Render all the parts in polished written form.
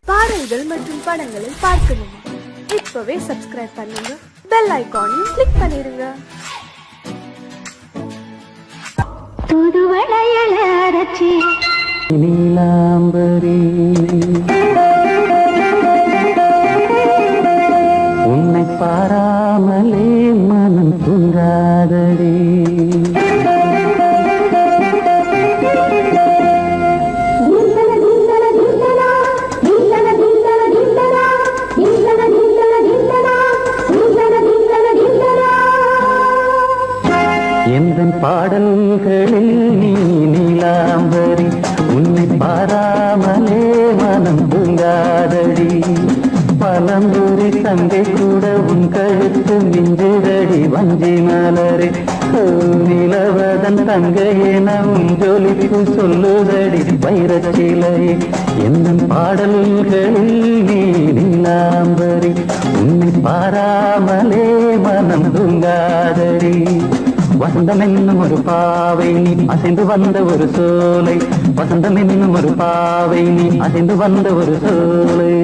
பாடல்கள் மற்றும் படங்களை பார்க்கணுமா? இப்பவே சப்ஸ்கிரைப் பண்ணுங்க, பெல் ஐகானையும் கிளிக் பண்ணிருங்க. நீலாம்பரி உன்னை பாராமலே மனம் தூங்காதடி. எந்தன் பாடல்களில் நீ நீலாம்பரி உன்னை பாராமலே மனம் தூங்காதடி. பழம்புரி தங்கை கூட உன் கழுத்து மிஞ்சுதடி வஞ்சி மலரே. நிலவதன் தங்கையென உன் ஜொலிப்பு சொல்லுதடி வைரச்சிலை. எந்தன் பாடல்களில் நீ நீலாம்பரி உன்னை பாராமலே மனம் தூங்காதடி. வசந்தம் என்னும் ஒரு பாவை நீ அசைந்து வந்த ஒரு சோலை. வசந்தம் என்னும் ஒரு பாவை நீ அசைந்து வந்த ஒரு சோலை.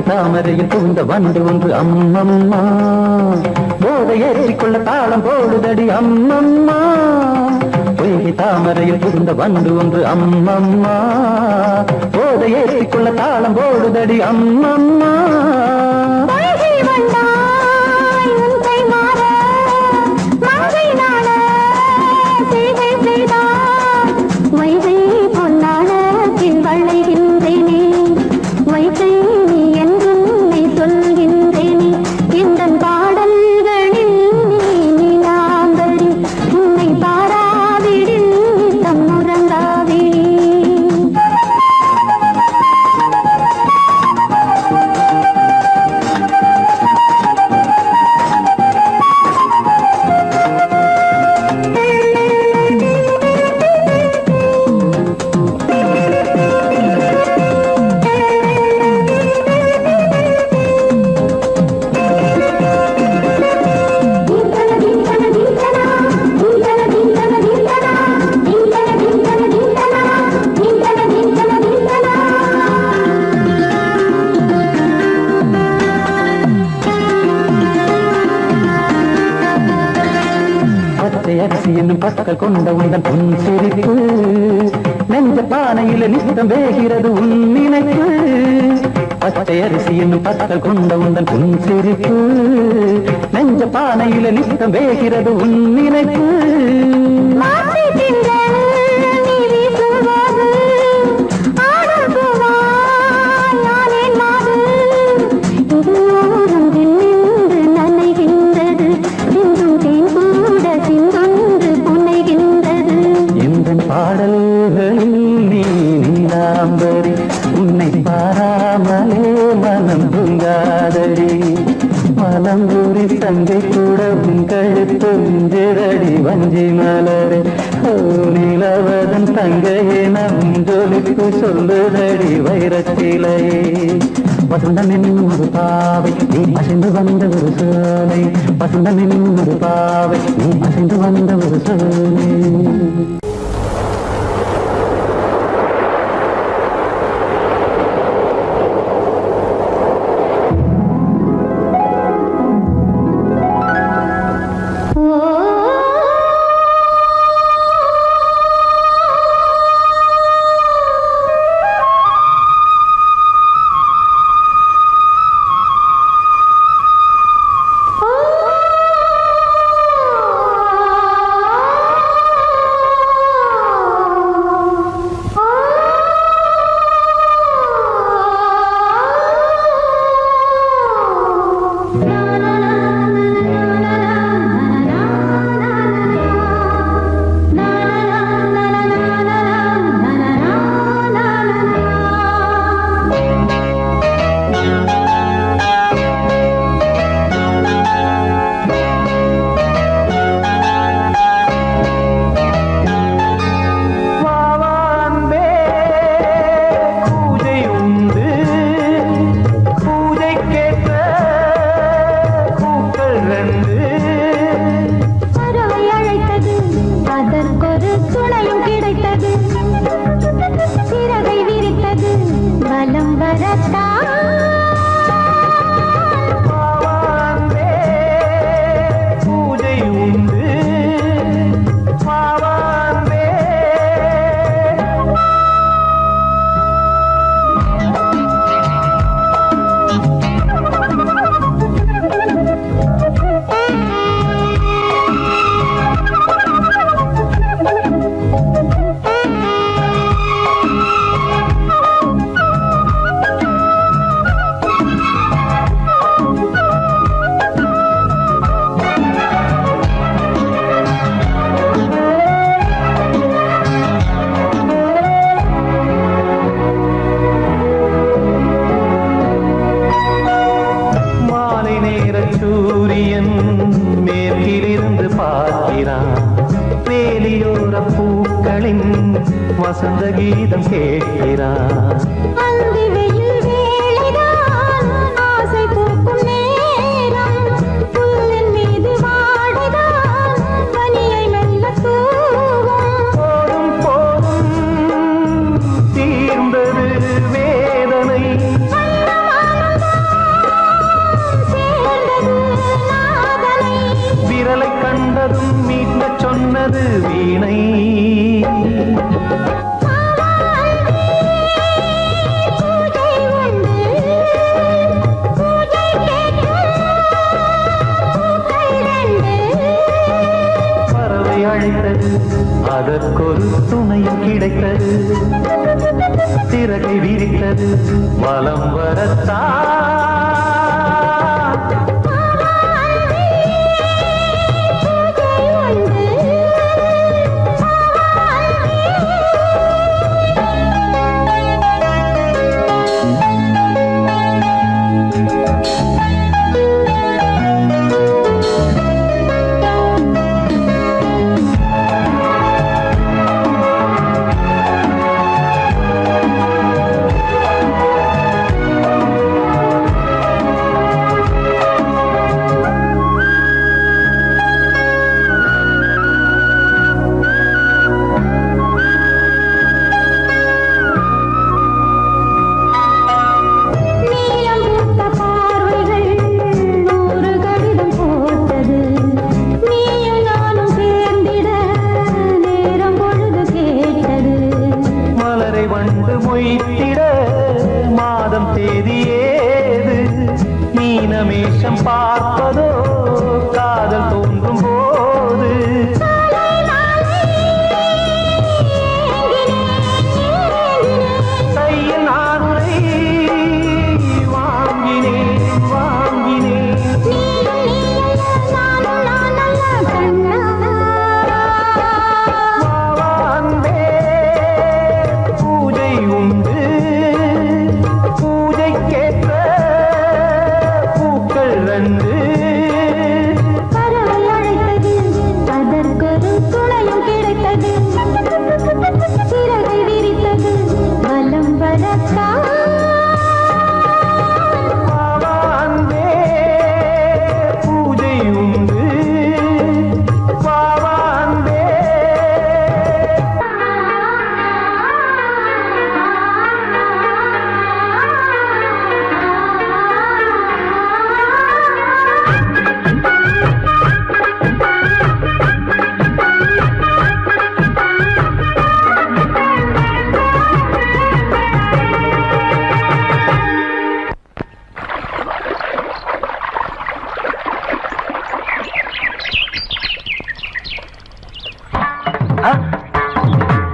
தாமரையில் புகுந்த வண்டு ஒன்று அம்மம்மா போதை ஏற்றிக்கொள்ள தாளம் போடுதடி அம்மம்மா. பொய்கை தாமரையில் புகுந்த வண்டு ஒன்று அம்மம்மா போதை ஏற்றிக்கொள்ள தாளம் போடுதடி அம்மம்மா. அரிசி என்னும் பற்கள் கொண்ட உந்தன் பொன் சிரிப்பு நெஞ்ச பானையில நித்தம் வேகிறது உன் நினைப்பு. பச்சை அரிசி என்னும் பற்கள் கொண்ட உந்தன் பொன் சிரிப்பு நெஞ்ச பானையில நித்தம் வேகிறது உன் நினைப்பு. பாடல்களில் நீ நீலாம்பரி உன்னை பாராமலே மனம் தூங்காதடி. பழம்புரி தங்கை கூட உன் கழுத்து மிஞ்சுதடி வஞ்சி மலரே. நிலவதன் தங்கையென உன் ஜொலிப்பு சொல்லுதடி வைரச்சிலையே. வசந்தம் என்னும் ஒரு பாவை நீ அசைந்து வந்த ஒரு சோலை. வசந்தம் என்னும் ஒரு பாவை நீ அசைந்து வந்த ஒரு சோலை. வசந்த கீதம் கேட்கிறார். அந்தி வெயில் வேளைதான் ஆசை பூக்கும் நேரம் புல்லின் மீது வாடைதான் பனியை மெல்ல தூவும். போதும் போதும் தீர்ந்தது வேதனை சேர்ந்தது நாதனை விரலை கண்டதும் மீட்க சொன்னது வீணை. பறவை அழைத்தது அதற்கொரு துணையும் கிடைத்தது. சிறகை விரித்தது வலம் வரத்தான். வண்டு மொய்த்திட மாதம் தேதி ஏது? மீனமேஷம் பார்ப்பதோ காதல் தோன்றும் போது. கையில் நானுரை வாங்கினேன் வாங்கினேன்.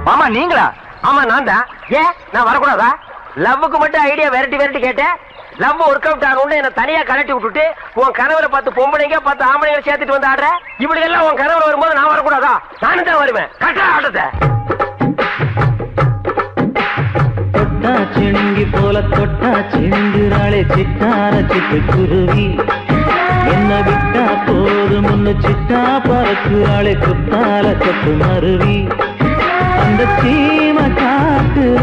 மாமா நீங்களா? ஆமா நான் தான். ஏன் நான் வரக்கூடாதா? லவ்வுக்கு மட்டும் ஐடியா வெரைட்டி வெரைட்டி கேட்டேன். லவ் ஒர்க் அவுட் ஆகணும்னு என்ன தனியா கலட்டி விட்டுட்டு உன் கனவுல 10 பொம்பளைங்க 10 ஆம்பளைங்க சேர்த்துட்டு வந்து ஆடுற. இப்படி எல்லாம் உன் கனவுல வரும்போது நான் வரக்கூடாதா? நானும் தான் வருவேன். கட்டா ஆட்டத்தை தொட்டா சிணுங்கி போல தொட்டா சிணுங்குறாளே சிட்டார சிட்டுக்குருவி. என்ன விட்டா போதும் முன்னு சிட்டா பறக்குறாளே குத்தால கொத்து மருவி. அந்த சீம காட்டுல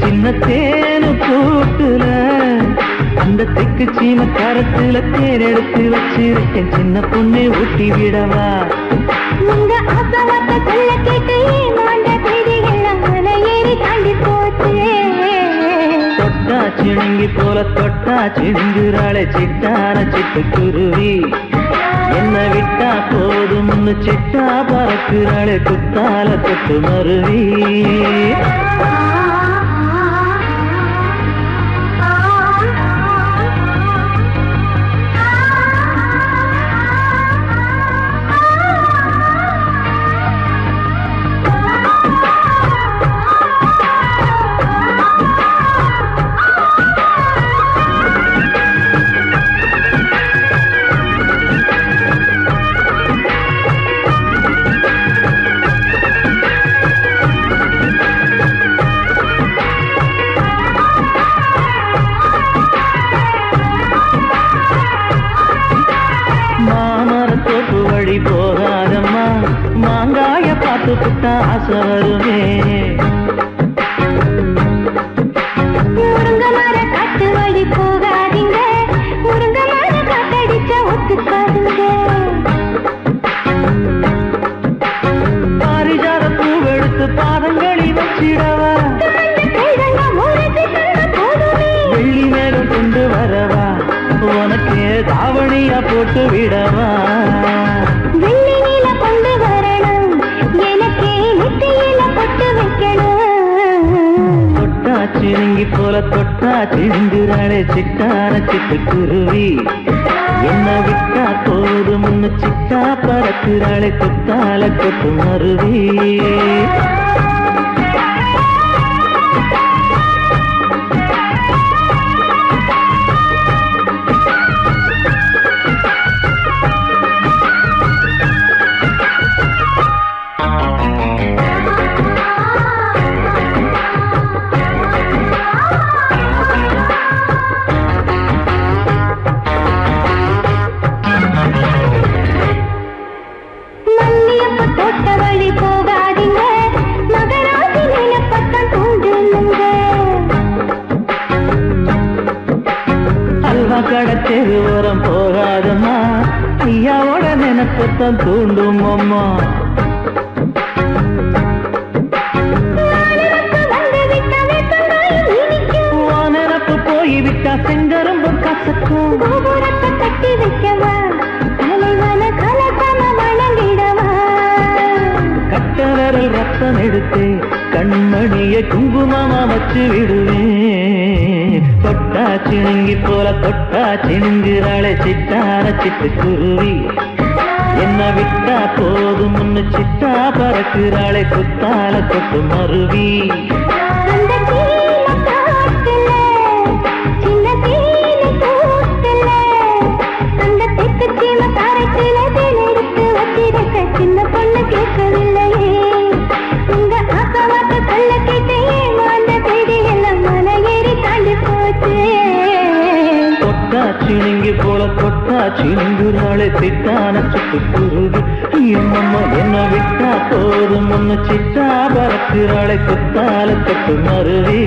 சின்ன தேனு கூட்டுல அந்த தெக்கு சீம கரத்துல தேர் எடுத்து வச்சிருக்கேன். சின்ன பொண்ணு ஊட்டி விடவா? உங்க அசவத்த சொல்ல கேட்டு மாண்ட செய்திகள் ஏறி தாண்டி போச்சு. தொட்டா சிணுங்கி போல தொட்டா சிணுங்குறாளே சிட்டார சிட்டுக்குருவி. என்ன விட்டா போதும் சிட்டா பறக்குறாளே குத்தால கொத்து மருவி. போகாதம்மா மாங்காய பார்த்து புட்டா ஆசை வருமே. தாவணியா போட்டு விடவா வெள்ளியில கொண்டு வரணும் எனக்கே நெத்தியில பொட்டு வைக்கணும் தொட்டா சிணுங்கி போல தொட்டா சிந்துறாளே சிட்டான சிட்டுக்குருவி என்ன விட்டா போதும் முன்னு சிட்டா பறக்குறாளே கொத்தால கொத்து மருவி கடத்தெருவோரம் போகாதம்மா ஐயாவோட நினைப்பத்தான் தூண்டும் அம்மா நினப்பு போய்விட்டா செங்கரும்பு கசக்கும் கட்டி வைக்கவா தலைவன கலக்கம வணங்கிடவா கட்ட விரல் ரத்தம் எடுத்து கண்மணிய குங்குமமா வச்சு விடுவேன் தொட்டா சிணுங்கி போல தொட்டா சிணுங்குறாளே சிட்டார சிட்டுக்குருவி என்ன விட்டா போதும் முன்னு சிட்டா பறக்குறாளே குத்தால கொட்டு மருவி சின்ன பொண்ணு கேட்கவில்லையே உங்க ஆசவாக்க சொல்ல கேட்டேன் அந்த தேடி எல்லாம் மலை ஏறி தாண்டி போச்சு தொட்டா சிணுங்கி போல தொட்டா சிணுங்குறாளே சிட்டான சிட்டுக்குருவி என்னம்மா என்ன விட்டா போதும் முன்னு சிட்டா பறக்குறாளே குத்தால கொட்டு மருவி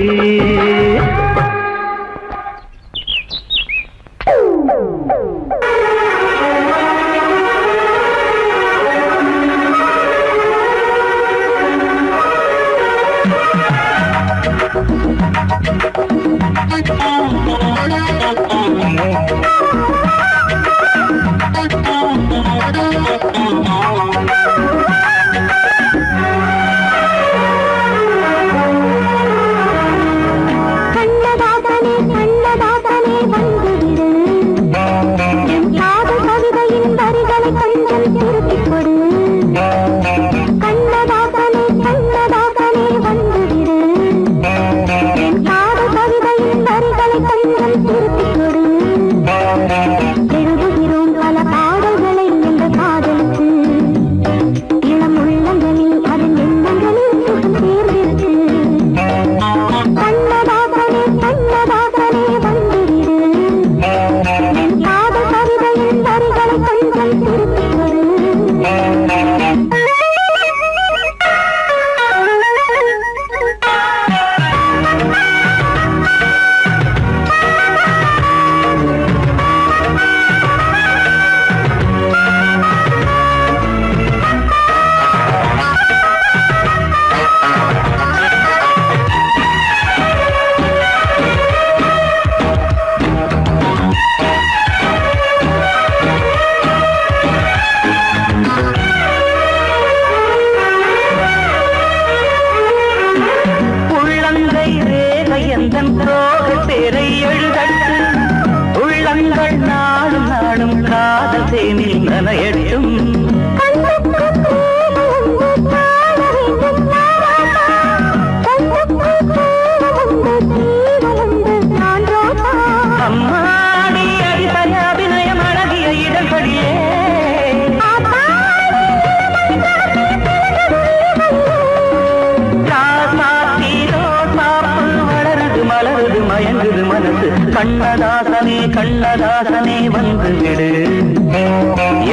கண்ணதாசனே கண்ணதாசனே வந்து விடு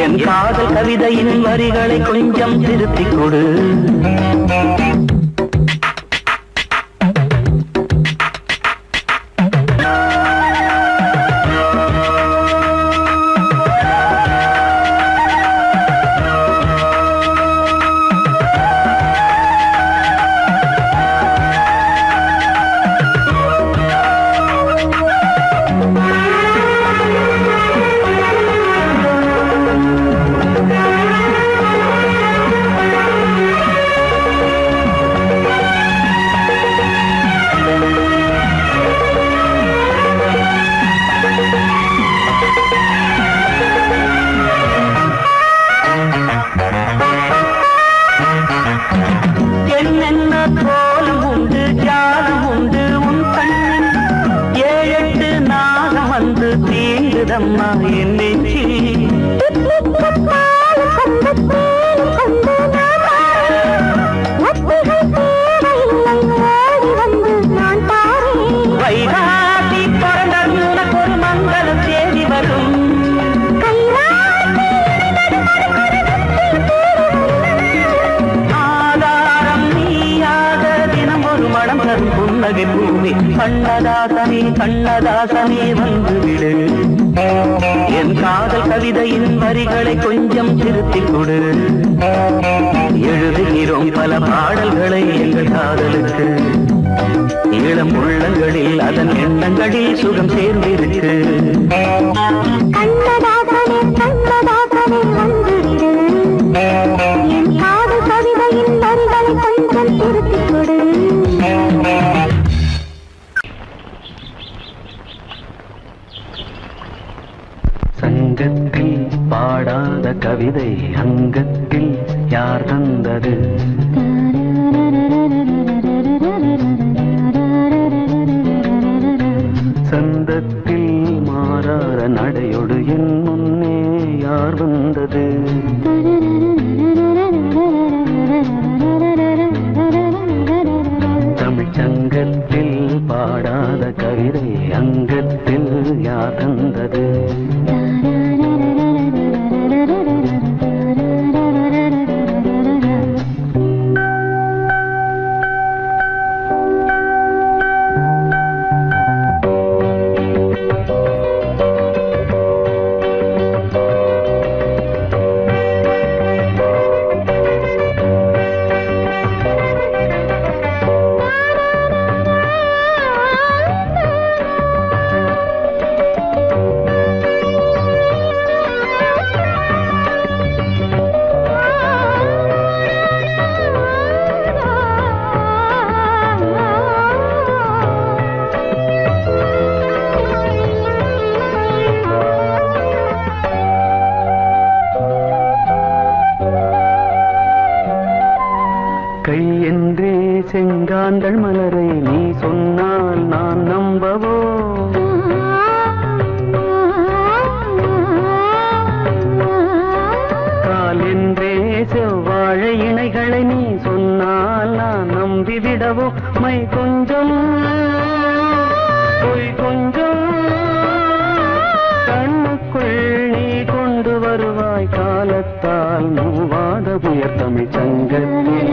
என் காதல் கவிதையின் வரிகளை கொஞ்சம் திருத்திக் கொடு என்னம்மா என்னெச்சி வைகாசி பிறந்தது உனக்கு ஒரு மங்களம் தேடி வரும் ஆதாரம் நீயாக தினம் ஒரு மனம் தரும் புன்னகை பூமி கண்ணதாசனே கண்ணதாசனே வந்து விடு என் காதல் கவிதையின் வரிகளை கொஞ்சம் திருத்திக் கொடு எழுதுகிறோம் பல பாடல்களை எங்கள் காதலுக்கு இளம் உள்ளங்களில் அதன் எண்ணங்களில் சுகம் சேர்ந்திருக்கு கண்ணதாசனே கண்ணதாசனே வந்துவிடு என் காதல் கவிதையின் வரிகளை கொஞ்சம் திருத்திக் கொடு சங்கத்தில் பாடாத கவிதை அங்கத்தில் யார் தந்தது சந்தத்தில் மாறாத நடையொடு என் முன்னே யார் வந்தது தமிழ் சங்கத்தில் பாடாத கவிதை அங்கத்தில் யார் தந்தது கை என்றே செங்காந்தள் மலரை நீ சொன்னால் நான் நம்பவோ கால் என்றே செவ்வாழை இணைகளை நீ சொன்னால் நான் நம்பிவிடவோ மை கொஞ்சம் பொய் கொஞ்சம் கண்ணுக்குள் நீ கொண்டு வருவாய் காலத்தால் மூவாத புயர் தமிழ் சங்கத்தில்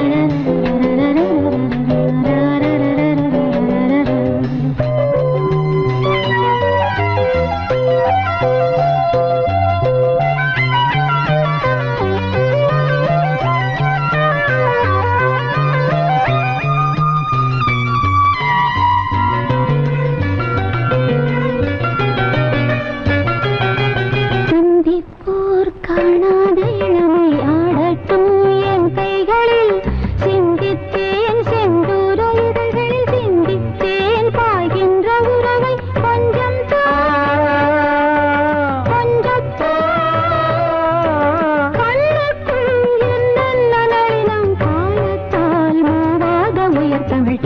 காணாத இளமை ஆடட்டும் என் கைகளில் சிந்தித்தேன் செந்தூர இதழ்களில் சிந்தித்தேன் பாய்கின்ற உறவை கொஞ்சம் கொஞ்சம் கண்ணுக்குள் என்னென்ன நளினம் காலத்தால் மூவாத உயர் தமிழ்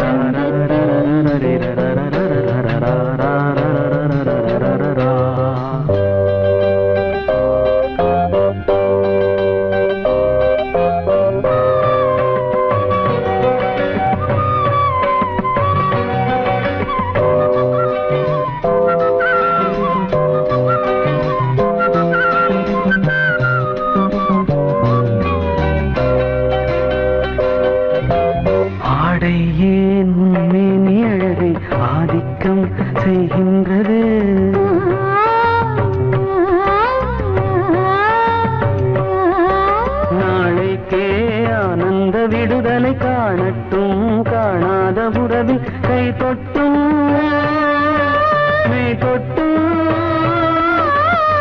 செய்கின்றது நாளைக்கே ஆனந்த விடுதலை காணட்டும் காணாத உறவில் கை தொட்டும் மெய் தொட்டும்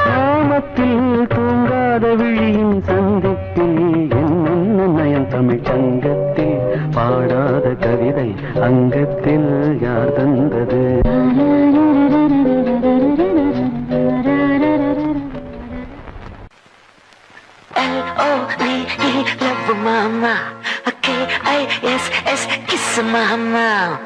நாமத்தில் தூங்காத விழியின் சந்திப்பில் என்ன நயம் தமிழ் சங்கத்தில் பாடாத கவிதை அங்கத்தில் யார் தந்தது L-O-V-E, love mama. K-I-S-S, kiss mama.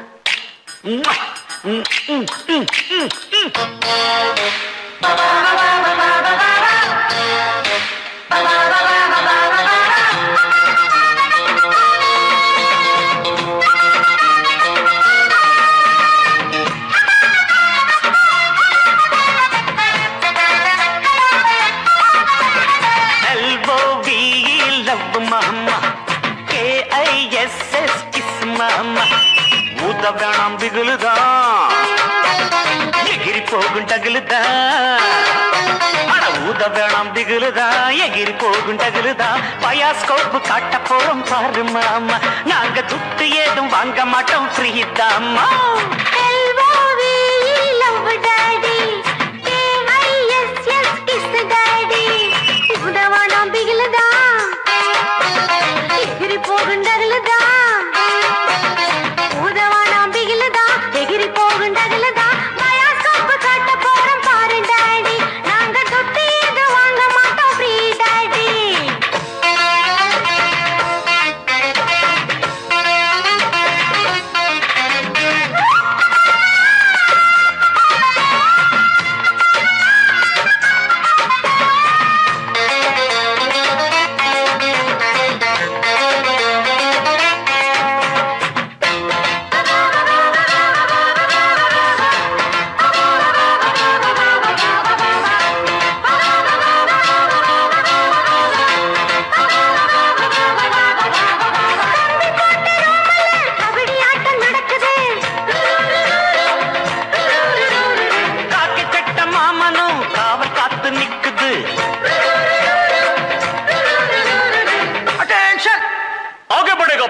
வேணாம் பிகுலுதா எகிரி போகும் டகுலுதா அட ஊத வேணாம் பிகுலுதா எகிரி போகும் டகுலுதா பயாஸ்கோப்பு காட்ட போறோம் பாரு மாமா நாங்க துட்டு ஏதும் வாங்க மாட்டோம் ஃப்ரீ தாமா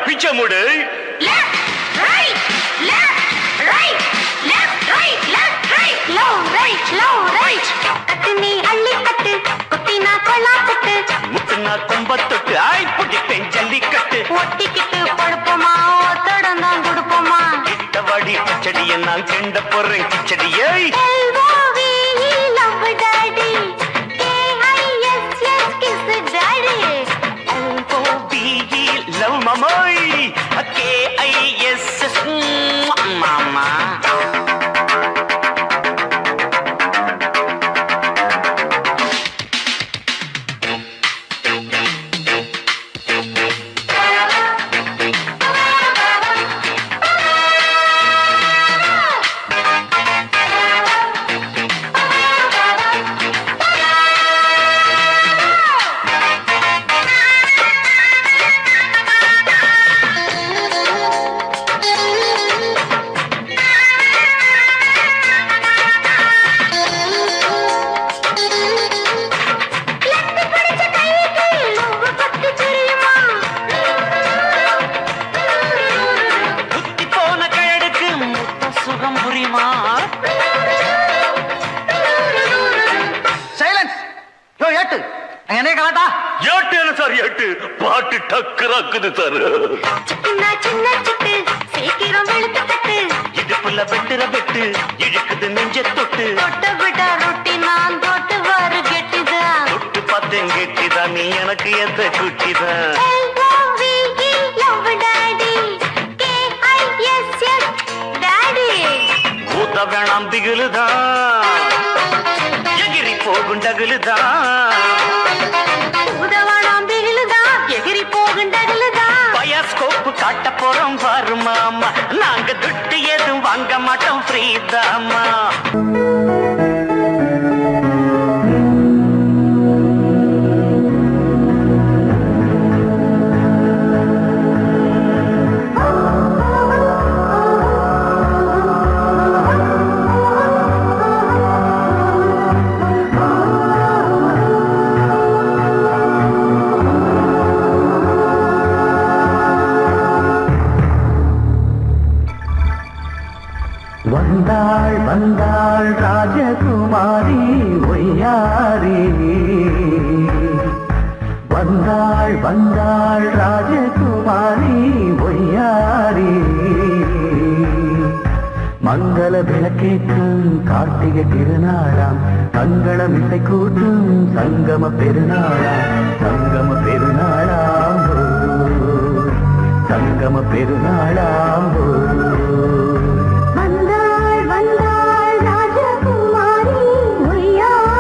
पीछे मुड़े लेफ्ट राइट लो राइट कटनी अल्ली कट कुटिना कोला कट मुटना कुंबत्तुट आई पुडिपें जल्लिकट्टु ஒட்டிக்கிட்டு படுப்போமா தொடர்ந்தா குடுப்போமா இட்டவடி கிச்சடியை நான் கெண்ட போறேன் கிச்சடியை LOVE love daddy KISS kiss daddy LOVE love mamoy KISS mama பாட்டு டக்கராக்குது சார் சின்ன சின்ன சிட்டு சீக்கிரம் வெளுத்து கட்டு இடுப்புல வெட்டுற வெட்டு இழுக்குது நெஞ்ச தொட்டு தொட்ட விட ரொட்டி நான் தொட்டு வாரு கெட்டிதான் தொட்டு பார்த்தேன் கெட்டிதான் நீ எனக்கு எந்த குட்டிதான் LOVE daddy KISS daddy ஊத்த வேணாம் திகிலுதான் எகிரி போகும் டகுலுதான் பயாஸ்கோப்பு காட்ட போறோம் பாரு மாமா நாங்க துட்டு எதுவும் வாங்க மாட்டோம் ஃப்ரீ தாமா வந்தாள் வந்தாள் ராஜகுமாரி ஒய்யாரி வந்தாள் வந்தாள் ராஜகுமாரி ஒய்யாரி மங்கள விளக்கேற்றும் கார்த்திகை திருநாளாம் மங்களம் இசை கூட்டும் சங்கம பெருநாளாம் சங்கம பெருநாளாம் சங்கம பெருநாளாம் வந்தாள் ராஜகுமாரி ஒய்யாரி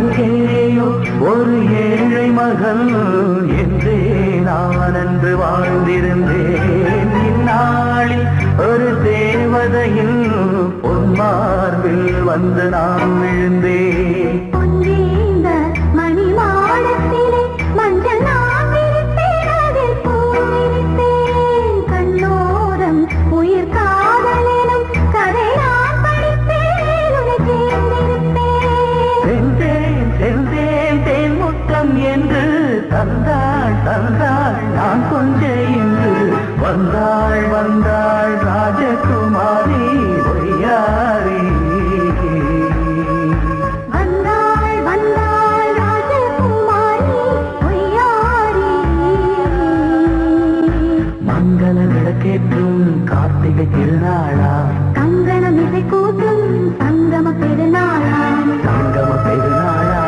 அருகேயோ ஒரு ஏழை மகள் என்றே நான் அன்று வாழ்ந்திருந்தேன். இந்நாளில் ஒரு தேவதையில் பொன்மார்பில் வந்து நான் விழுந்தேன். என்று தந்தாள் தந்தாள் நான் கொஞ்சம் என்று வந்தாள் வந்தாள் ராஜகுமாரி ஒய்யாரி. வந்தாள் வந்தாள் ராஜகுமாரி ஒய்யாரி. மங்கள விளக்கேற்றும் கார்த்திகை திருநாளா, கங்கணம் இசை கூட்டும் சங்கம பெருநாளா, சங்கம பெருநாளா.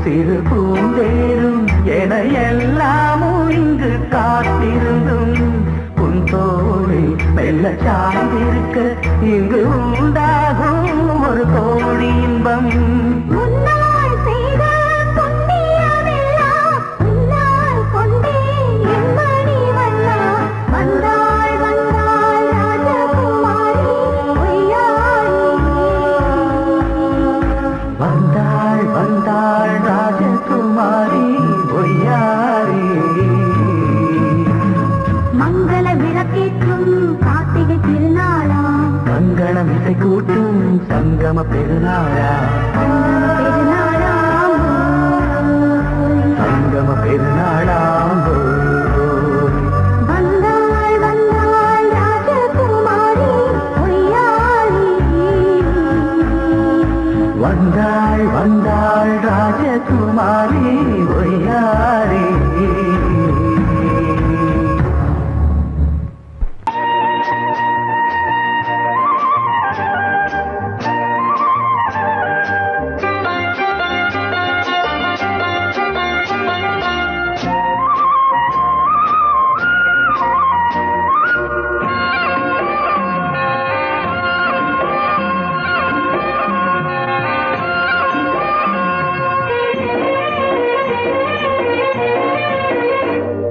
சிறு பூந்தேரும் என எல்லாமும் இங்கு காத்திருந்தும் உன் தோழி மெல்ல சார்ந்திருக்க இங்கு உண்டாகும் ஒரு கோடி இன்பம். வந்தாள் வந்தாள் ராஜகுமாரி ஒய்யாரி. மங்கள விளக்கேற்றும் கார்த்திகை திருநாளா, கங்கணம் இசை கூட்டும் சங்கம பெருநாளா, சங்கம பெருநாளா. வந்தாள் வந்தாள் ராஜகுமாரி ஒய்யாரி. வந்தாள் வந்தாள் ராஜகுமாரி ஒய்யாரி.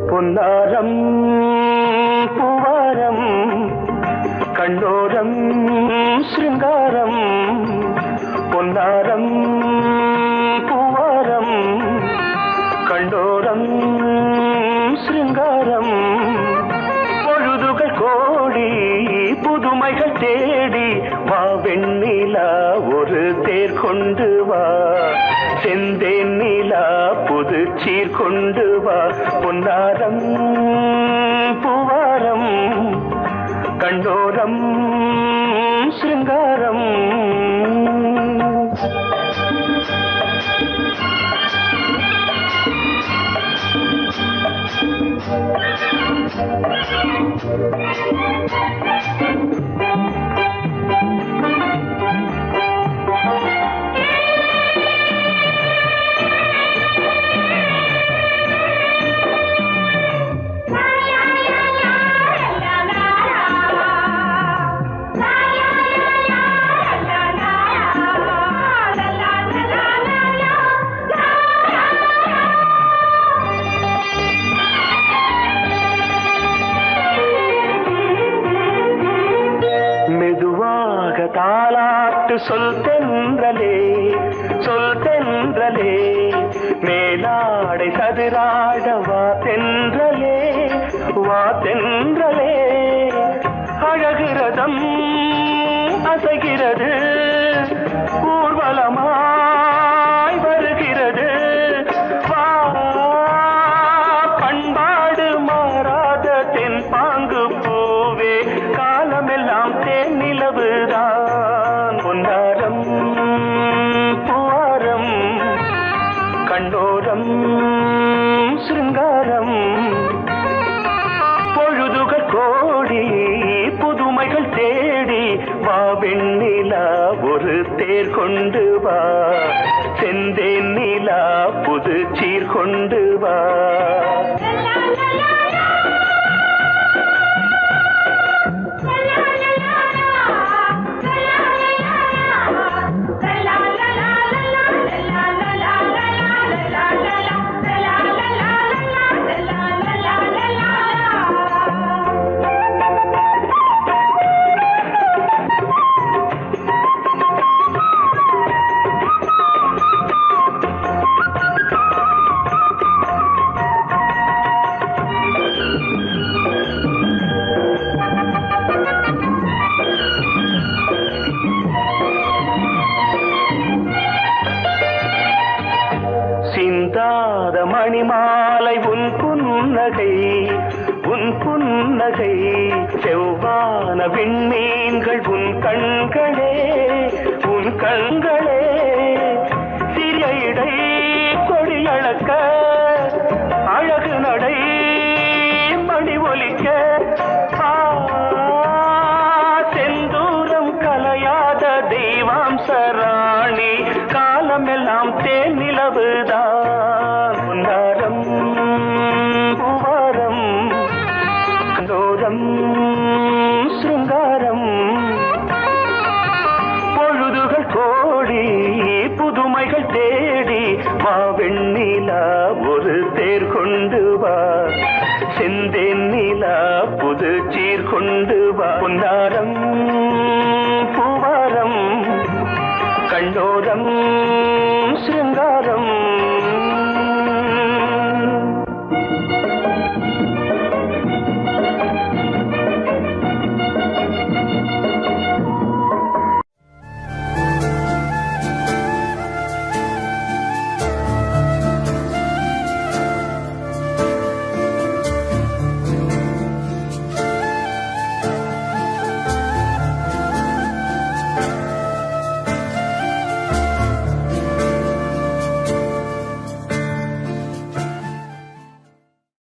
பொன்னாரம் பூவாரம் கண்ணோரம் சிருங்காரம், பொன்னாரம் பூவாரம் கண்ணோரம் சிருங்காரம். பொழுதுகள் கோடி புதுமைகள் தேடி வா வெண்ணிலா ஒரு தேர் கொண்டு வா, செந்தேன் நிலா புது சீர் கொண்டு வா. பொன்னாரம் பூவாரம் கண்டோரம் சிருங்காரம். அலை சதுராட வா தென்றலே வா தென்றலே அழகிறதம் அசைகிறது ஊர்வலமாய் வருகிறது வா பண்பாடு மாறாத தென் பாங்கு பூவே காலமெல்லாம் தேன் நிலவுதான் பொன்னாரம் பூவாரம் கண்டோரம் சிருங்காரம் பொழுதுகள் கோடி புதுமைகள் தேடி வா வெண்ணிலா ஒரு தேர் கொண்டு வா செந்தேன் நிலா புது சீர் கொண்டு வா சிந்தாத மணிமாலை உன் புன்னகை செவ்வான விண்மீன்கள் உன் கண்களே சிறிய இடை கொடியளக்க அழகு நடை மணி ஒலிக்க செந்தூரம் கலையாத தெய்வாம்சராணி காலமெல்லாம் தேன் நிலவுதான் பொன்னாரம் பூவாரம் கண்டோரம் சிருங்காரம் பொழுதுகள் கோடி புதுமைகள் தேடி வா வெண்ணிலா ஒரு தேர் கொண்டு வா செந்தேன் நிலா புது சீர் கொண்டு வா பொன்னாரம் பூவாரம் கண்டோரம்